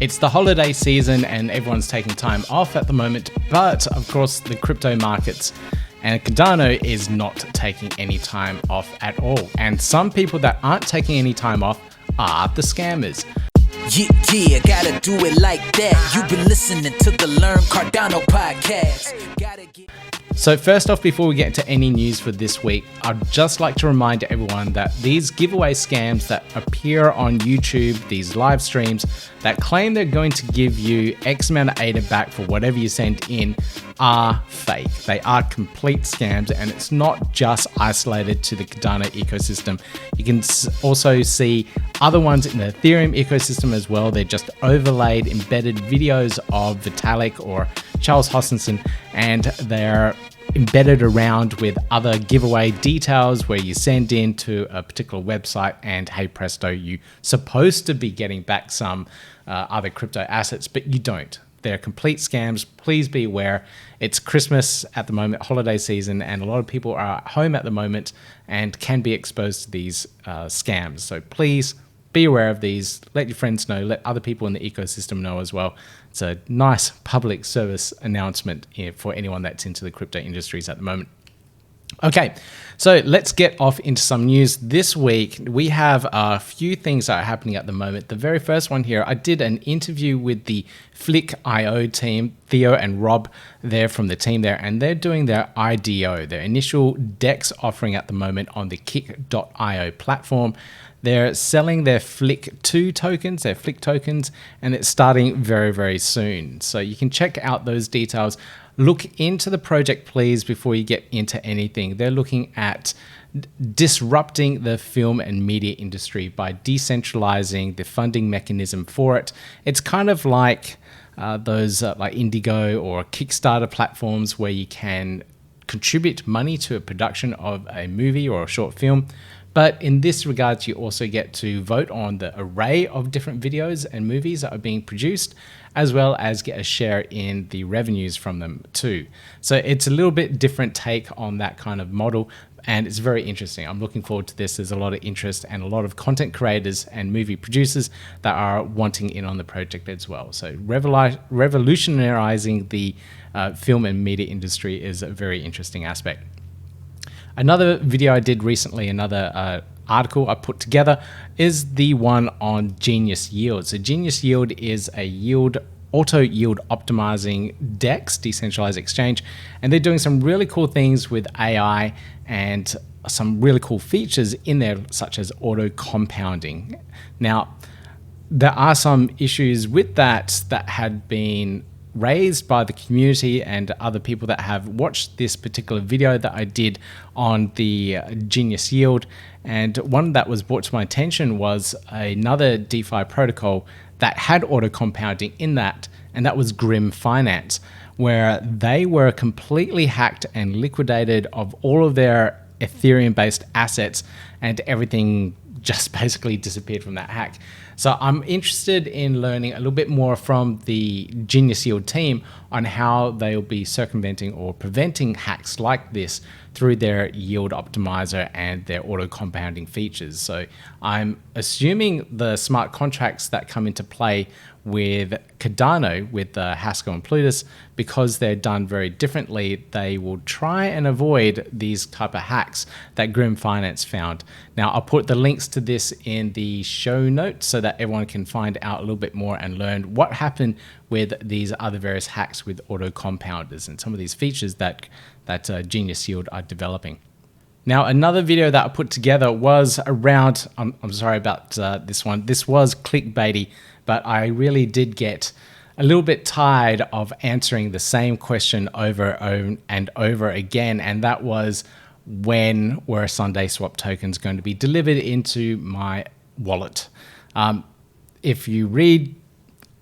It's the holiday season and everyone's taking time off at the moment, but of course the crypto markets and Cardano is not taking any time off at all. And some people that aren't taking any time off are the scammers. Yeah, gotta do it like that. You've been listening to the Learn Cardano podcast. So first off, before we get into any news for this week, I'd just like to remind everyone that these giveaway scams that appear on YouTube, these live streams that claim they're going to give you X amount of ADA back for whatever you send in are fake. They are complete scams, and it's not just isolated to the Cardano ecosystem. You can also see other ones in the Ethereum ecosystem as well. They're just overlaid, embedded videos of Vitalik or Charles Hoskinson, and they're embedded around with other giveaway details where you send in to a particular website and hey presto, you're supposed to be getting back some other crypto assets, but you don't. They're complete scams. Please be aware. It's Christmas at the moment, holiday season, and a lot of people are at home at the moment and can be exposed to these scams. So please be aware of these. Let your friends know. Let other people in the ecosystem know as well. It's a nice public service announcement for anyone that's into the crypto industries at the moment. Okay, so let's get off into some news. This week, we have a few things that are happening at the moment. The very first one here, I did an interview with the Flickto team, Theo and Rob, they're from the team there, and they're doing their IDO, their initial DEX offering at the moment on the kick.io platform. They're selling their Flickto tokens, their Flick tokens, and it's starting very, very soon. So you can check out those details. Look into the project, please, before you get into anything. They're looking at disrupting the film and media industry by decentralizing the funding mechanism for it. It's kind of like those like Indigo or Kickstarter platforms where you can contribute money to a production of a movie or a short film. But in this regard, you also get to vote on the array of different videos and movies that are being produced, as well as get a share in the revenues from them too. So it's a little bit different take on that kind of model, and it's very interesting. I'm looking forward to this. There's a lot of interest and a lot of content creators and movie producers that are wanting in on the project as well. So revolutionizing the film and media industry is a very interesting aspect. Another video I did recently, another article I put together, is the one on Genius Yield. So Genius Yield is a auto yield optimizing DEX, decentralized exchange, and they're doing some really cool things with AI and some really cool features in there, such as auto compounding. Now, there are some issues with that had been raised by the community and other people that have watched this particular video that I did on the Genius Yield. And one that was brought to my attention was another DeFi protocol that had auto compounding in that, and that was Grim Finance, where they were completely hacked and liquidated of all of their Ethereum-based assets, and everything just basically disappeared from that hack. So I'm interested in learning a little bit more from the Genius Yield team on how they'll be circumventing or preventing hacks like this through their yield optimizer and their auto compounding features. So I'm assuming the smart contracts that come into play with Cardano, with Haskell and Plutus, because they're done very differently, they will try and avoid these type of hacks that Grim Finance found. Now, I'll put the links to this in the show notes so that everyone can find out a little bit more and learn what happened with these other various hacks with auto compounders and some of these features that Genius Yield are developing. Now, another video that I put together was around, I'm sorry about this one. This was clickbaity, but I really did get a little bit tired of answering the same question over and over again, and that was, when were SundaeSwap tokens going to be delivered into my wallet? If you read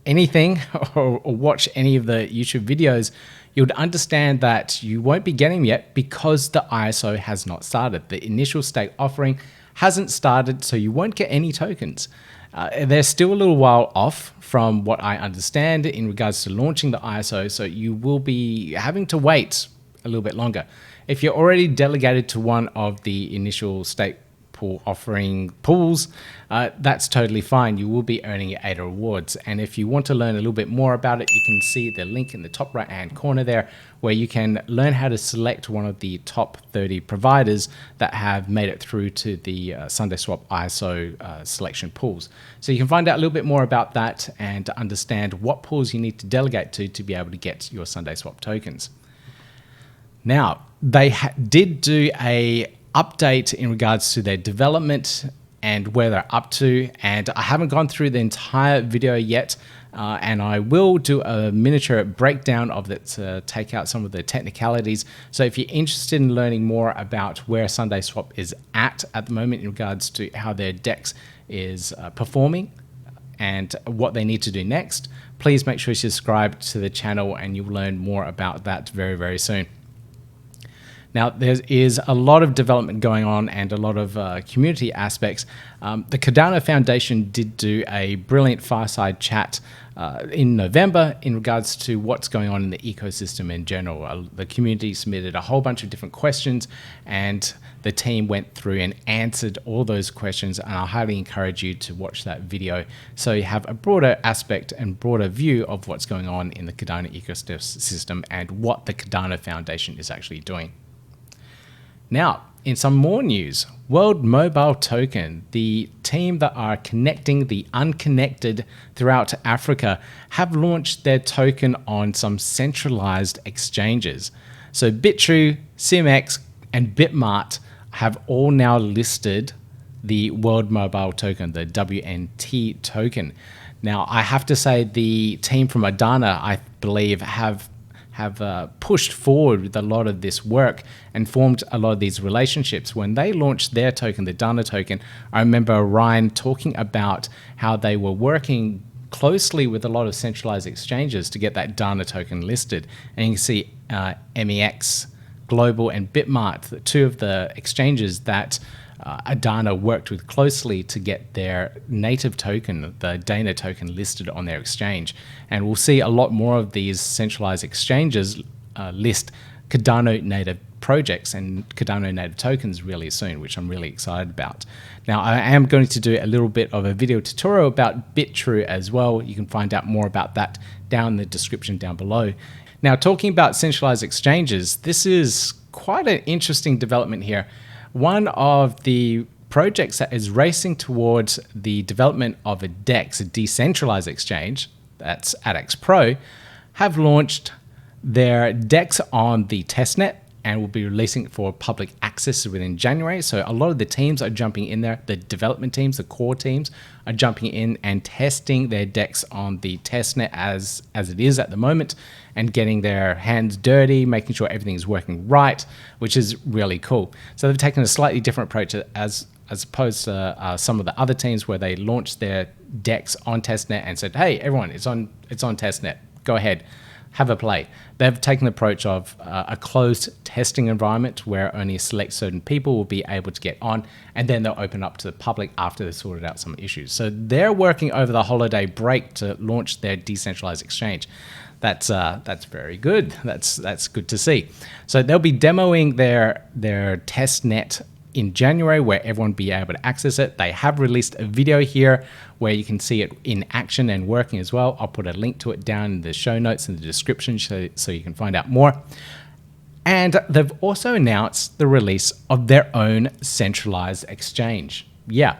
anything or watch any of the YouTube videos, you'd understand that you won't be getting them yet because the ISO has not started. The initial stake offering hasn't started, so you won't get any tokens. They're still a little while off from what I understand in regards to launching the ISO, so you will be having to wait a little bit longer. If you're already delegated to one of the initial stake people offering pools, that's totally fine. You will be earning your ADA rewards. And if you want to learn a little bit more about it, you can see the link in the top right hand corner there, where you can learn how to select one of the top 30 providers that have made it through to the SundeSwap ISO selection pools. So you can find out a little bit more about that and understand what pools you need to delegate to be able to get your SundeSwap tokens. Now, they did do a update in regards to their development and where they're up to, and I haven't gone through the entire video yet, and I will do a miniature breakdown of it to take out some of the technicalities. So if you're interested in learning more about where SundeSwap is at the moment in regards to how their DEX is performing and what they need to do next, please make sure you subscribe to the channel and you'll learn more about that very, very soon. Now, there is a lot of development going on and a lot of community aspects. The Cardano Foundation did do a brilliant Fireside chat in November in regards to what's going on in the ecosystem in general. The community submitted a whole bunch of different questions, and the team went through and answered all those questions, and I highly encourage you to watch that video so you have a broader aspect and broader view of what's going on in the Cardano ecosystem and what the Cardano Foundation is actually doing. Now, in some more news, World Mobile Token, the team that are connecting the unconnected throughout Africa, have launched their token on some centralized exchanges. So Bitrue, CMX, and Bitmart have all now listed the World Mobile Token, the WNT token. Now, I have to say the team from Adana, I believe, have pushed forward with a lot of this work and formed a lot of these relationships. When they launched their token, the Dana token, I remember Ryan talking about how they were working closely with a lot of centralized exchanges to get that Dana token listed. And you can see MEX, Global, and Bitmart, the two of the exchanges that Adana worked with closely to get their native token, the Dana token, listed on their exchange. And we'll see a lot more of these centralized exchanges list Cardano native projects and Cardano native tokens really soon, which I'm really excited about. Now, I am going to do a little bit of a video tutorial about Bitrue as well. You can find out more about that down in the description down below. Now, talking about centralized exchanges, this is quite an interesting development here. One of the projects that is racing towards the development of a DEX, a decentralized exchange, that's ADAXPro, have launched their DEX on the testnet and will be releasing it for public access within January. So a lot of the teams are jumping in there. The development teams, the core teams, are jumping in and testing their DEX on the testnet as it is at the moment, and getting their hands dirty, making sure everything is working right, which is really cool. So they've taken a slightly different approach as opposed to some of the other teams where they launched their DEX on testnet and said, hey, everyone, it's on testnet, go ahead, have a play. They've taken the approach of a closed testing environment where only a select certain people will be able to get on, and then they'll open up to the public after they've sorted out some issues. So they're working over the holiday break to launch their decentralized exchange. That's very good. That's good to see. So they'll be demoing their test net in January where everyone will be able to access it. They have released a video here where you can see it in action and working as well. I'll put a link to it down in the show notes in the description so you can find out more. And they've also announced the release of their own centralized exchange. Yeah.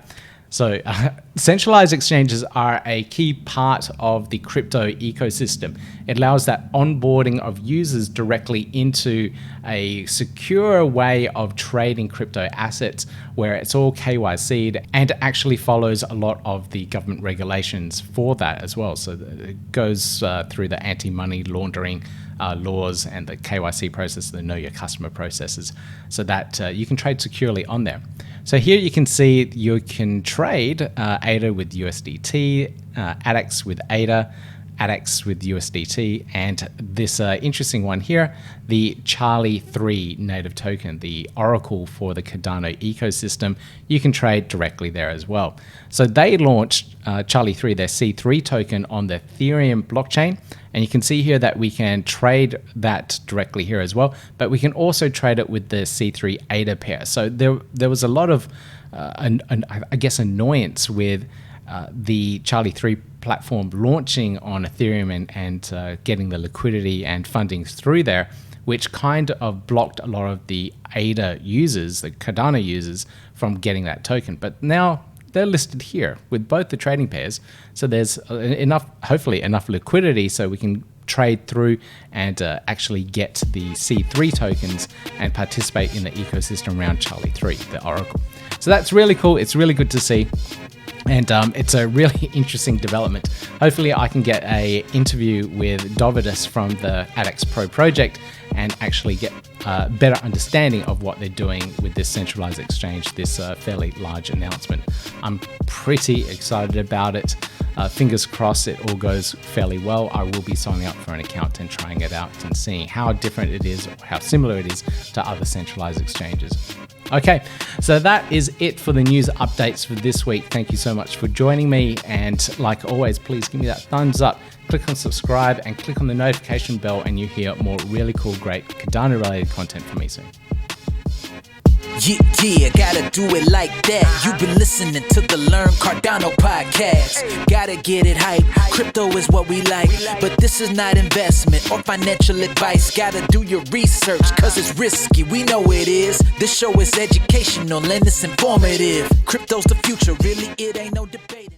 So centralized exchanges are a key part of the crypto ecosystem. It allows that onboarding of users directly into a secure way of trading crypto assets where it's all KYC'd and actually follows a lot of the government regulations for that as well. So it goes through the anti-money laundering laws and the KYC process, the know your customer processes, so that you can trade securely on there. So here you can see you can trade ADA with USDT, ADAX with ADA, ADAX with USDT, and this interesting one here, the Charlie 3 native token, the oracle for the Cardano ecosystem. You can trade directly there as well. So they launched Charlie 3, their C3 token, on the Ethereum blockchain. And you can see here that we can trade that directly here as well, but we can also trade it with the C3 ADA pair. So there was a lot of I guess, annoyance with the Charlie 3 platform launching on Ethereum and getting the liquidity and funding through there, which kind of blocked a lot of the ADA users, the Cardano users, from getting that token. But now they're listed here with both the trading pairs. So there's hopefully enough liquidity so we can trade through and actually get the C3 tokens and participate in the ecosystem around Charlie 3, the Oracle. So that's really cool. It's really good to see. And it's a really interesting development. Hopefully I can get an interview with Dovidus from the ADAXPro project and actually get a better understanding of what they're doing with this centralized exchange, this fairly large announcement. I'm pretty excited about it. Fingers crossed it all goes fairly well. I will be signing up for an account and trying it out and seeing how different it is, or how similar it is to other centralized exchanges. Okay, so that is it for the news updates for this week. Thank you so much for joining me. And like always, please give me that thumbs up, click on subscribe, and click on the notification bell, and you hear more really cool, great Cardano related content from me soon. Yeah, gotta do it like that. You've been listening to the Learn Cardano podcast. Gotta get it hype. Crypto is what we like, but this is not investment or financial advice. Gotta do your research, cause it's risky. We know it is. This show is educational and it's informative. Crypto's the future, really, it ain't no debate.